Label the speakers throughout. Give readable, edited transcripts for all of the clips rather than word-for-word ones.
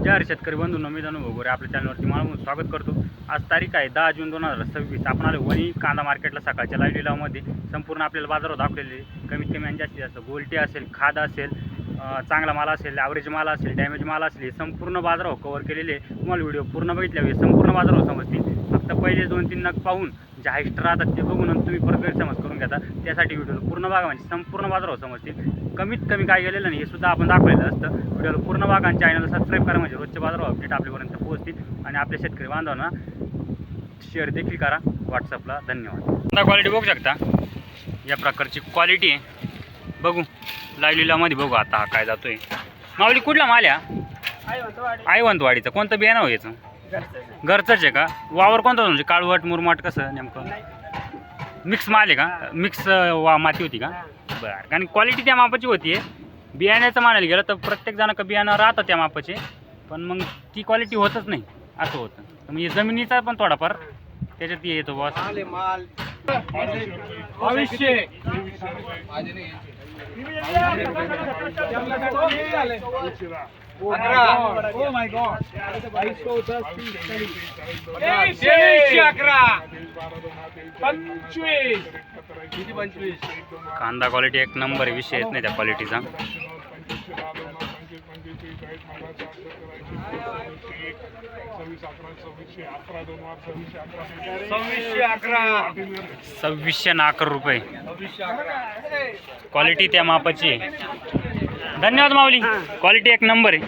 Speaker 1: जय हर शेतकरी बंधूंनो, मी धनु भोगोरे आपल्या चॅनलवरती म्हणून स्वागत करतो। आज तारीख आहे 10 जून 2026। आपण आलो वणी कांदा मार्केटला सकाळच्या लाईव्ह लिलावमध्ये संपूर्ण आपल्याला बाजारात दाखवलेले कमीत कमी आणि जास्तीत जास्त गोल्टी असेल, खाद असेल, चांगला माल असेल, ॲव्हरेज माल असेल, डॅमेज माल असेल, संपूर्ण बाजारावर कव्हर केलेले। तुम्हाला व्हिडिओ पूर्ण बघितल्यावर संपूर्ण बाजारावर समजतील। फक्त पहिले 2-3 नग पाहून जे हाईस्ट राहतात ते बघून तुम्ही परत गैरसमज करून घेता। त्यासाठी व्हिडिओ पूर्ण बघा म्हणजे संपूर्ण बाजारावर समजतील। कमीत कमी काय गेलेलं नाही हे सुद्धा आपण दाखवलेलं असतं। व्हिडिओला पूर्ण बघा आणि चॅनलला सबस्क्राईब करा म्हणजे रोजच्या बाजारावर अपडेट आपल्यापर्यंत पोहोचतील आणि आपल्या शेतकरी बांधवांना शेअर देखील करा व्हॉट्सअपला। धन्यवाद। कांदा क्वालिटी बघू शकता, या प्रकारची क्वालिटी आहे। बघू लाईव्ह लिलावमध्ये बघू आता हा काय जातोय। माऊली कुठला माल आहे? आयवंतवाडीचा। कोणतं बियाणं हो याचं? घरचंच आहे का? वावर कोणता म्हणजे काळवट मुरमाट कसं नेमकं? मिक्स माल आहे का? मिक्स माती होती का? बरं, आणि क्वालिटी त्या मापाची होती आहे। बियाण्याचं म्हणायला गेलं तर प्रत्येक जण का बियाणं राहतं त्या मापाचे, पण मग ती क्वालिटी होतच नाही असं होतं। तर म्हणजे जमिनीचा पण थोडाफार त्याच्यात येतो बॉस। कांदा क्वालिटी एक नंबर, विषय येत नाही त्या क्वालिटीचा। ₹2611 क्वालिटी त्या मापाची। धन्यवाद माऊली, क्वालिटी एक नंबर आहे।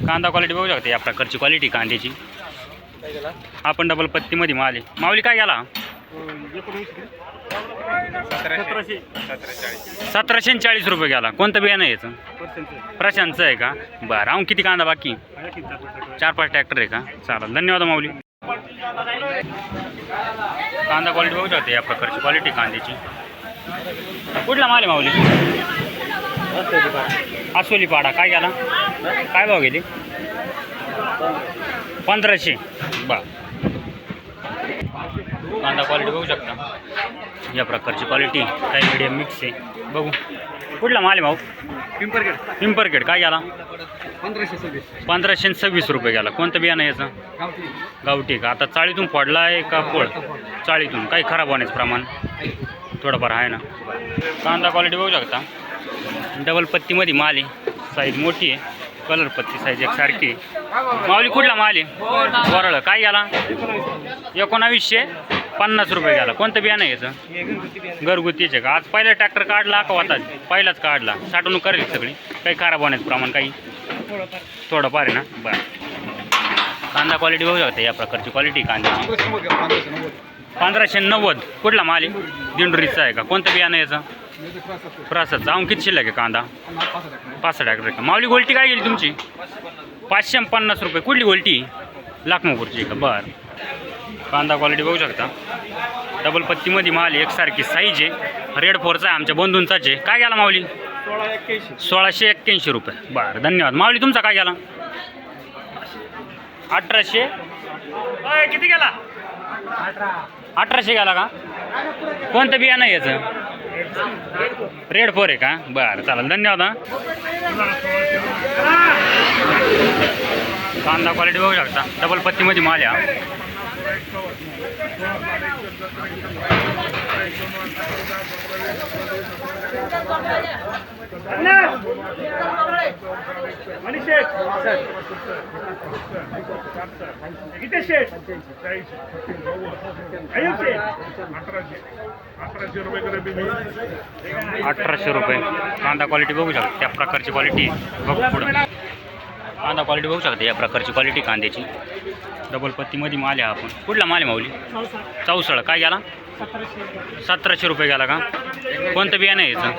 Speaker 1: कांदा क्वालिटी बघू शकते या प्रकारची क्वालिटी कांद्याची। आपण डबल पत्तीमध्ये माल आहे। माऊली काय गेला? 1740 रुपये गेला। कोणतं बियाणं आहे याचं? प्रशांतचं आहे का? बरं, आऊन किती कांदा बाकी? 4-5 ट्रॅक्टर आहे का? चालेल, धन्यवाद माऊली। कांदा क्वालिटी बघू शकते या प्रकारची क्वालिटी कांद्याची। कुठला माल आहे माऊली? आसोली पाडा। काय गेला? काय भाव गेली? 1500। बरं, कांदा क्वालिटी बघू शकता या प्रकारची क्वालिटी, काही मीडियम मिक्स आहे। बघू कुठला माल आहे भाऊ? पिंपरखेड। काय गेला? 1526 रुपये गेला। कोणतं बियाणं याचं? गावठी का? आता चाळीतून फोडला आहे का पोळ? चाळीतून। काही खराब होण्याचं प्रमाण थोडंफार आहे ना। कांदा क्वालिटी बघू शकता, डबल पत्तीमध्ये माल आहे, साईज मोठी आहे, कलर पत्ती साईज एकसारखी आहे। माऊली कुठला माल आहे? वरळ। काय गेला? 1950 रुपये गेला। कोणतं बियाणं आहे याचं? घरगुतीचे का? आज पहिला ट्रॅक्टर काढला का होता? पहिलाच काढला। साठवणूक करेल सगळी, काही खराब होण्याचं प्रमाण काही थोडंफार आहे ना। बरं, कांदा क्वालिटी बघू शकते या प्रकारची क्वालिटी कांद्याची। 1590। कुठला माल आहे? दिंडोरीचा आहे का? कोणतं बियाणं याचं? प्रसाद। जाऊन किती शिल्लक आहे कांदा? 5 ट्रॅक्टर का? माऊली गोल्टी काय गेली तुमची? 550 रुपये। कुठली गोल्टी? लाखमोपूरची का? बरं, कांदा क्वालिटी बघू शकता, डबल पत्तीमध्ये माल एकसारखी साईज आहे। रेड फोरचा आहे, आमच्या बंधूंचाच आहे। काय गेला माऊली? 1681 रुपये। बरं, धन्यवाद माऊली। तुमचा काय गेला? 1800। किती गेला? 1800 गेला का? कोणतं बियाणं आहे याचं? रेड फोर आहे का? बरं, चालेल, धन्यवाद। कांदा क्वालिटी बघू शकता, डबल पत्तीमध्ये माल आहे। ₹1800 कांदा क्वालिटी बघू शकता, त्या प्रकारची क्वालिटी बघू पुढं। कांदा क्वालिटी बघू शकता या प्रकारची क्वालिटी कांद्याची, डबल पत्तीमध्ये माल आहे। आपण कुठला माल आहे माऊली? चौसळ। काय गेला? 1700 रुपये गेला का? कोणतं बियाणं आहे याचं?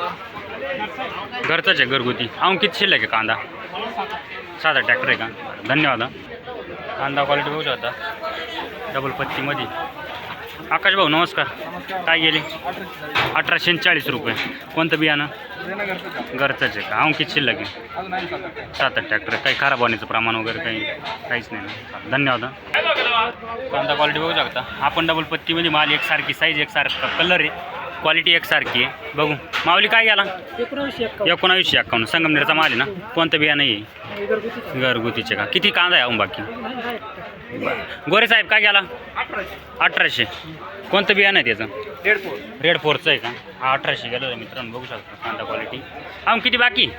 Speaker 1: घरचंच आहे, घरगुती। आऊन किती शिल्लक आहे कांदा? 7 ट्रॅक्टर आहे का? धन्यवाद। कांदा क्वालिटी बघू शकता डबल पत्तीमध्ये। आकाश भाऊ नमस्कार, काय गेले? 1840 रुपये। कोणतं बियाणं? घरचंच आहे का? आऊन किती शिल्लक आहे? 7 ट्रॅक्टर। काही खराब होण्याचं प्रमाण वगैरे काहीच नाही ना। धन्यवाद। कांदा क्वालिटी बघू शकता आपण, डबल पत्तीमध्ये माल एकसारखी साईज एकसारखा कलर आहे, क्वालिटी एकसारखी आहे। बघू माऊली काय गेला? 1951 संगमनेरचा माल आहे ना? कोणतं बियाणं आहे? घरगुतीचे का? किती कांदा आहे अजून बाकी? गोरे साहेब काय गेला? 1800. कोणतं बियाणं आहे त्याचं? रेड फोरचं आहे का? हा 1800 गेलं आहे मित्रांनो, बघू शकता कांदा क्वालिटी. अजून किती बाकी?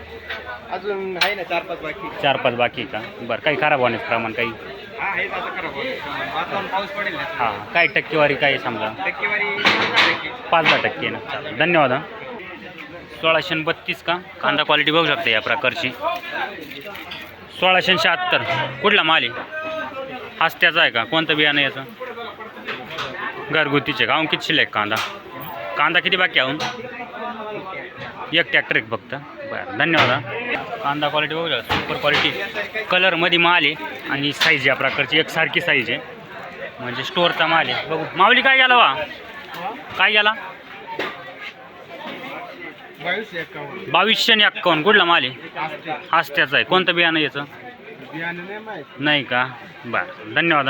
Speaker 2: अजून आहे ना 4-5 बाकी.
Speaker 1: 4-5 बाकी का? बरं, काही खराब होण्याचं प्रमाण काही?
Speaker 2: पाऊस पडेल ना.
Speaker 1: हां, काय टक्केवारी काय समजा?
Speaker 2: टक्केवारी
Speaker 1: 5-10% ना. चालेल, धन्यवाद. 1632 का? कांदा क्वालिटी बघू शकता या प्रकारची. 1676. कुठला माल आहे? हस्त्याचा आहे का? कोणतं बियाणं याचं? घरगुतीचे का? अजून किती शिल्लक कांदा? कांदा किती बाकी अजून? एक ट्रॅक्टर एक फक्त. बरं, धन्यवाद. कांदा क्वालिटी बघू शकता, सुपर क्वालिटी. कलरमध्ये माल आहे आणि साईज या प्रकारची एकसारखी साईज आहे, म्हणजे स्टोअरचा माल आहे. बघू माऊली काय गेला वा? काय गेला? 2251. कुठला माल आहे? हस्त्याचा आहे. कोणतं बियाणं याचं? नाही का? बरं, धन्यवाद.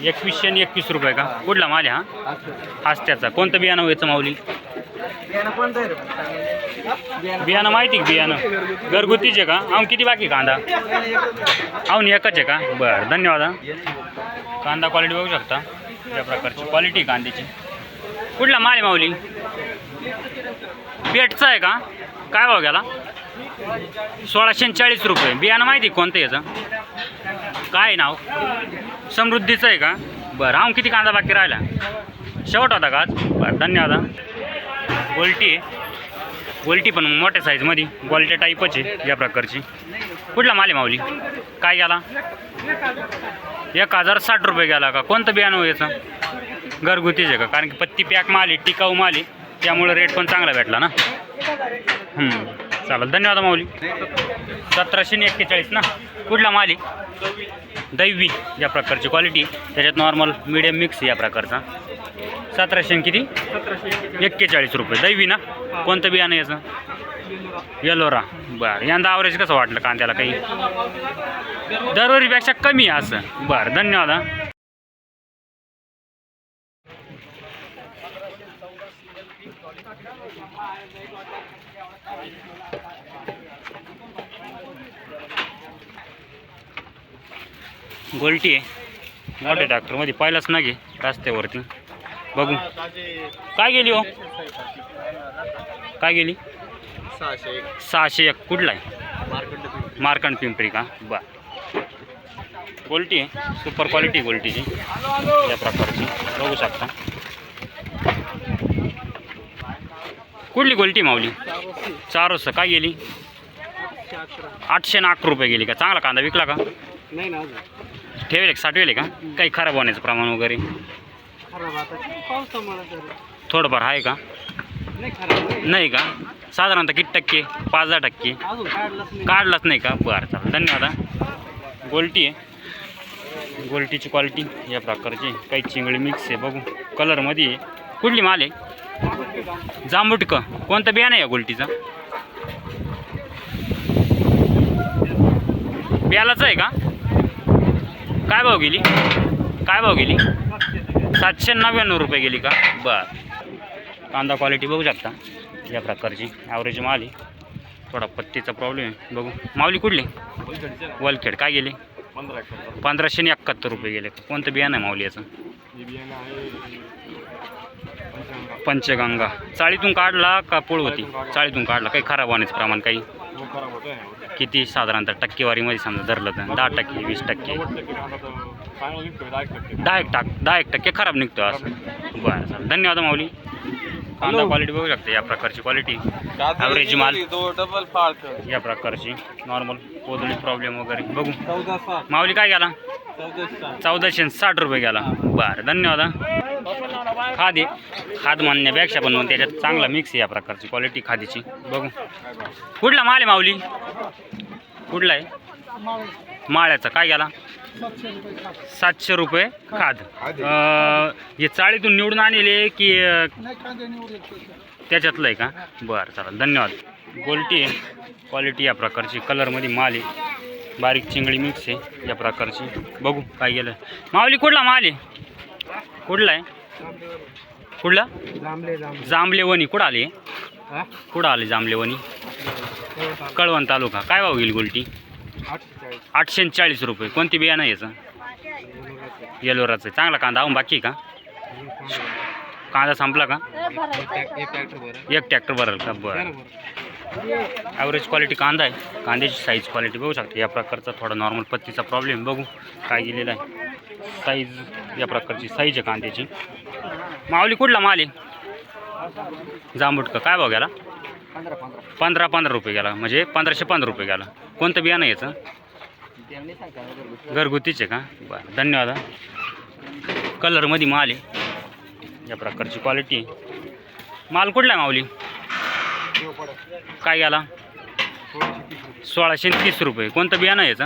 Speaker 1: 2121 रुपये का? कुठला माल आहे हा? हस्त्याचा. कोणतं बियाणं याचं माऊली? बियाणं माहिती का? बियाणं घरगुतीचे का? अजून किती बाकी कांदा? अजून एकच आहे का? बरं, धन्यवाद. कांदा क्वालिटी बघू शकता या प्रकारची क्वालिटी कांद्याची. कुठला माल आहे माऊली? पेटचा आहे का? काय भाव गेला? 1640 रुपये. बियाणं माहिती कोणतं याचं? काय नाव? समृद्धीचं आहे का? बरं, अजून किती कांदा बाकी राहिला? शेवट होता का आज? बरं, धन्यवाद. गोल्टी आहे. गोल्टी पण मोठ्या साईजमध्ये गोल्ट्या टाईपच आहे या प्रकारची. कुठला माल आहे माऊली? काय गेला? 1060 रुपये गेला का? कोणतं बियाणं याचं? घरगुतीच आहे का? कारण की पत्ती पॅक माल आहे, टिकाऊ माल आहे, त्यामुळे रेट पण चांगला भेटला ना. चालेल, धन्यवाद माऊली. 1741 ना? कुठला माल आहे? दैवी या प्रकारची क्वालिटी, त्याच्यात नॉर्मल मीडियम मिक्स या प्रकारचा. 1700 किती? 41 रुपये. दैवी ना? कोणतं बियाणं याचं? येलोरा. बरं, यंदा ॲव्हरेज कसं वाटलं कांद्याला? काही दरवर्षीपेक्षा कमी आहे असं. बरं, धन्यवाद. गोल्टी आहे मोठ्या ट्रॅक्टरमध्ये, पाहिलाच ना घे रस्त्यावरती. बघू काय गेली हो? काय गेली? 601. कुठला आहे? मार्कंड पिंपरी का? बरं, गोल्टी आहे, सुपर क्वालिटी गोल्टीची या प्रकारची बघू शकता. कुठली गोल्टी माऊली? 400. काय गेली? 811 रुपये गेली का? चांगला कांदा विकला का?
Speaker 2: नाही ना,
Speaker 1: ठेवेल का? साठवेल का? काही खराब होण्याचं प्रमाण वगैरे थोडंफार आहे का? नाही का? साधारणतः किती टक्के? 5-10 टक्के काढलाच नाही का? बरं, चालेल, धन्यवाद. गोल्टी आहे, गोल्टीची क्वालिटी या प्रकारची. काही चिंगळी मिक्स आहे, बघू कलरमध्ये आहे. कुठली माल आहे? जांबुटकं. कोणतं बियाणं आहे या गोल्टीचा? प्यालाचं आहे का? काय भाव गेली? काय भाव गेली? 799 रुपये गेली का? बरं, कांदा क्वालिटी बघू शकता या प्रकारची. ॲव्हरेज माल आहे, थोडा पत्तीचा प्रॉब्लेम आहे. बघू माऊली कुठली? वलखेड. काय गेले? 1571 रुपये गेले. कोणतं बियाणं आहे माऊली याचं? पंचगंगा. चाळीतून काढला का पोळ होती? चाळीतून काढला. काही खराब होण्याचं प्रमाण काही किती? साधारणतः टक्केवारीमध्ये समजा धरलं तर 10%, 20%, 10% खराब निघतो असं. बरं, चालेल, धन्यवाद माऊली. कांदा क्वालिटी बघू शकता या प्रकारची क्वालिटी. ॲव्हरेज माल या प्रकारची. नॉर्मल कोदळी प्रॉब्लेम वगैरे बघू. माऊली काय गेला? 1460 रुपये गेला. बरं, धन्यवाद. खादी खाद म्हणण्यापेक्षा पण मग त्याच्यात चांगला मिक्स आहे या प्रकारची क्वालिटी खादीची. बघू कुठला माल आहे माऊली? कुठला आहे? माळ्याचा. काय गेला? 700 रुपये खाद. हे चाळीतून निवडून आणले की त्याच्यातलं आहे का? बरं, चालेल, धन्यवाद. गोल्टी आहे, क्वालिटी या प्रकारची. कलरमध्ये माल आहे, बारीक चिंगळी मिक्स आहे या प्रकारची. बघू काय गेलं. माऊली कुठला माल आहे? कुठला आहे? कुठला? जांभलेवणी. कुठं आली? कुठं आली जांभलेवणी? कळवण तालुका. काय भाव गेली गोल्टी? 840 रुपये. कोणती बियाणं आहे याचं? येलोराचं. चांगला कांदा अहो बाकी आहे का? कांदा संपला का? एक ट्रॅक्टर भरेल का? बरं. ॲव्हरेज क्वालिटी कांदा आहे. कांद्याची साईज क्वालिटी बघू शकते. या प्रकारचा थोडा नॉर्मल पत्तीचा प्रॉब्लेम बघू काय गेलेला आहे. साईज या प्रकारची साईज आहे कांद्याची. माऊली कुठला माल आहे? जांबुटका. काय भाव गेला? 15 रुपये गेला. म्हणजे 1515 रुपये गेला. कोणतं बियाणं आहे याचं? घरगुतीचे का? बरं धन्यवाद. कलरमध्ये माल आहे. या प्रकारची क्वालिटी आहे. माल कुठला आहे माऊली? काय गेला? 1630 रुपये. कोणतं बियाणं आहे याचं?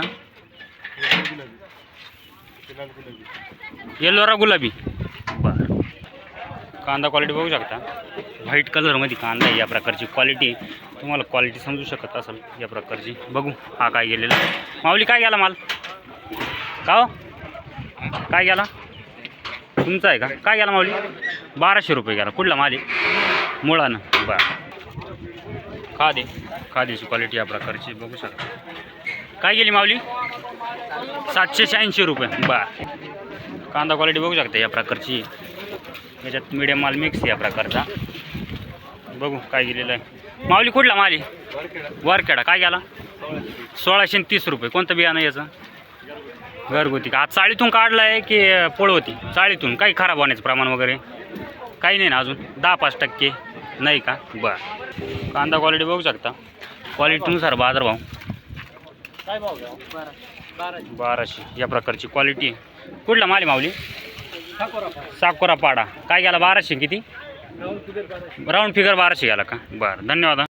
Speaker 1: येलोरा गुलाबी. बरं. कांदा क्वालिटी बघू शकता. व्हाईट कलरमध्ये कांदा आहे. या प्रकारची क्वालिटी तुम्हाला क्वालिटी समजू शकत असेल या प्रकारची. बघू हा काय गेलेला. माऊली काय गेला माल? का हो? काय गेला? तुमचा आहे का? काय गेला माऊली? 1200 रुपये गेला. कुठला माल आहे? मुळानं. बरं. खाद्याची क्वालिटी या प्रकारची बघू शकता. काय गेली माऊली? 780 रुपये. बरं. कांदा क्वालिटी बघू शकता या प्रकारची. याच्यात मीडियम माल मिक्स या प्रकारचा. बघू काय गेलेलं आहे. माऊली कुठला माल आहे? वरखेडा. काय गेला? 1630 रुपये. कोणतं बियाणं याचं? घरगुती का? आज चाळीतून काढलं आहे की पोळ होती? चाळीतून. काही खराब होण्याचं प्रमाण वगैरे काही नाही ना अजून? 10-5% नाही का? बरं. कांदा क्वालिटी बघू शकता. क्वालिटीनुसार बाजारभाव. काय भाव? 1200 या प्रकारची क्वालिटी. कुठला माल आहे माऊली? साकोरा पाडा. काय गेला? 1200. किती? राऊंड फिगर 1200 गेला का? बरं धन्यवाद.